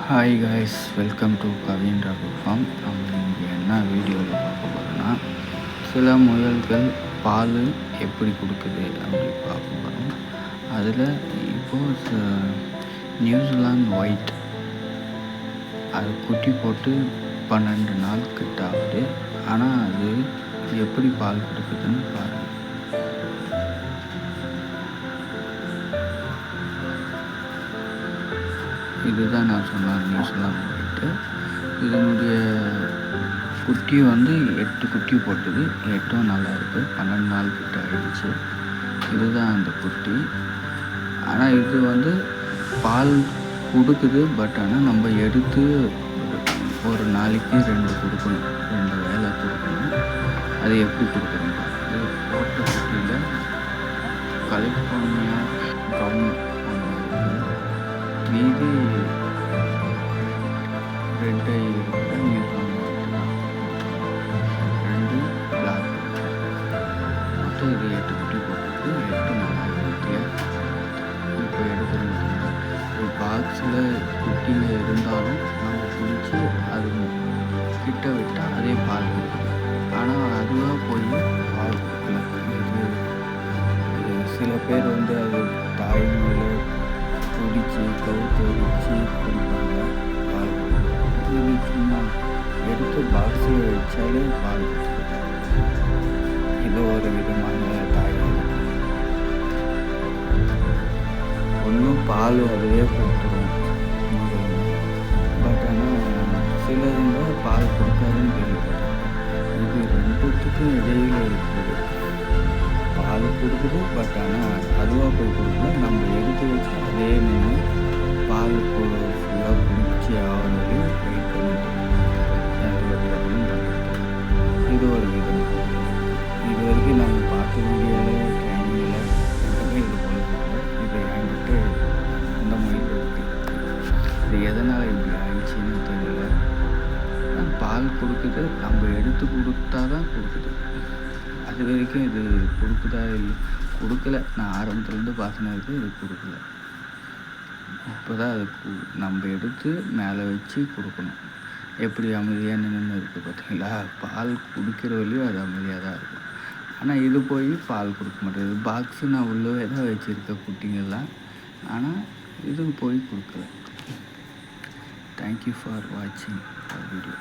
Hi guys, welcome to Kavin Ragu farm. நம்ம இங்கே என்ன வீடியோவில் பார்க்க போகிறோன்னா, சில முயல்கள் பால் எப்படி கொடுக்குது அப்படி பார்க்க போகிறோம். அதில் இப்போது நியூசிலாந்து ஒயிட் அது குட்டி போட்டு 12 நாள் கிட்ட ஆகுது. ஆனால் அது எப்படி பால் கொடுக்குதுன்னு பாருங்கள். இதுதான் நான் சொன்ன நியூஸ்லாம் போயிட்டு இதனுடைய குட்டி 8 குட்டி போட்டது. 8ம் நல்லா இருக்குது. 12 நாள் கிட்ட ஆகிடுச்சு. இதுதான் அந்த குட்டி. ஆனால் இது பால் கொடுக்குது. பட் ஆனால் நம்ம எடுத்து ஒரு நாளைக்கு 2 கொடுக்கணும், 2 வேலை கொடுக்கணும். அது எப்படி கொடுக்குறோம் பார்த்து போட்ட குட்டியில் கலிஃபோர்னியா ப்ரௌன் மீதி ரெட் ஐ இருக்கிற நியூசிலாந்து 2 பிளாக். மொத்தம் இது 8 குட்டி போட்டிருக்கு. 8 நல்லா ஹெல்த்தியாக இப்போ எடுக்கிறது. ஒரு பாக்ஸில் குட்டிங்க இருந்தாலும் நம்ம பிடிச்சி அது கிட்ட விட்டால் அதே பால் கொடுக்குது. ஆனால் அதுவாக போய் பால் கொடுக்கல. இது சில பேர் அது தாய் மேலே பிடிச்சி கவுத்து வச்சு கொடுப்பாங்க பால். இது சும்மா எடுத்து பாக்ஸில் வச்சாலே பால் கொடுக்குது. இது ஒரு விதமான தாய்மொழி. ஒன்றும் பால் அதுவே கொடுத்துரும். பட் ஆனால் சிலதுங்க பால் கொடுக்காதுன்னு கேள்விப்பட்டேன். இது ரெண்டுத்துக்கும் இடையில இருக்குது. பால் கொடுக்குது. பட் ஆனால் அதுவாக போய் கொடுக்கல. நம்ம எடுத்து வச்சு அதே நின்று பால் ஃபுல்லாக பிடிச்சி ஆகுறது வெயிட் பண்ணிட்டு எந்த ஒரு வேலையும் பண்ணுறது. இது ஒரு விதம். இது வரைக்கும் நாங்கள் பார்த்த வீடியோவில் ட்ரைனிங்கில் எதுவுமே இது போல இது என்கிட்ட இந்த மொழியில் இருக்குது. இது எதனால் இப்படி ஆயிடுச்சின்னு தெரியல. பால் கொடுக்குது. நம்ம எடுத்து கொடுத்தா தான் கொடுக்குது. அது வரைக்கும் இது கொடுக்குதா இல்லை கொடுக்கல. நான் ஆரம்பத்துலேருந்து பார்த்துன்னு இருக்குது. இது கொடுக்கல. இப்போ தான் அது நம்ம எடுத்து மேலே வச்சு கொடுக்கணும். எப்படி அமைதியாக நின்று இருக்குது பார்த்தீங்களா? பால் குடிக்கிற வழியும் அது அமைதியாக தான் இருக்கும். ஆனால் இது போய் பால் கொடுக்க மாட்டேங்குது. பாக்ஸு நான் உள்ளவே தான் வச்சுருக்கேன் குட்டிங்கெல்லாம். ஆனால் இது போய் கொடுக்கல. தேங்க்யூ ஃபார் வாட்சிங் வீடியோ.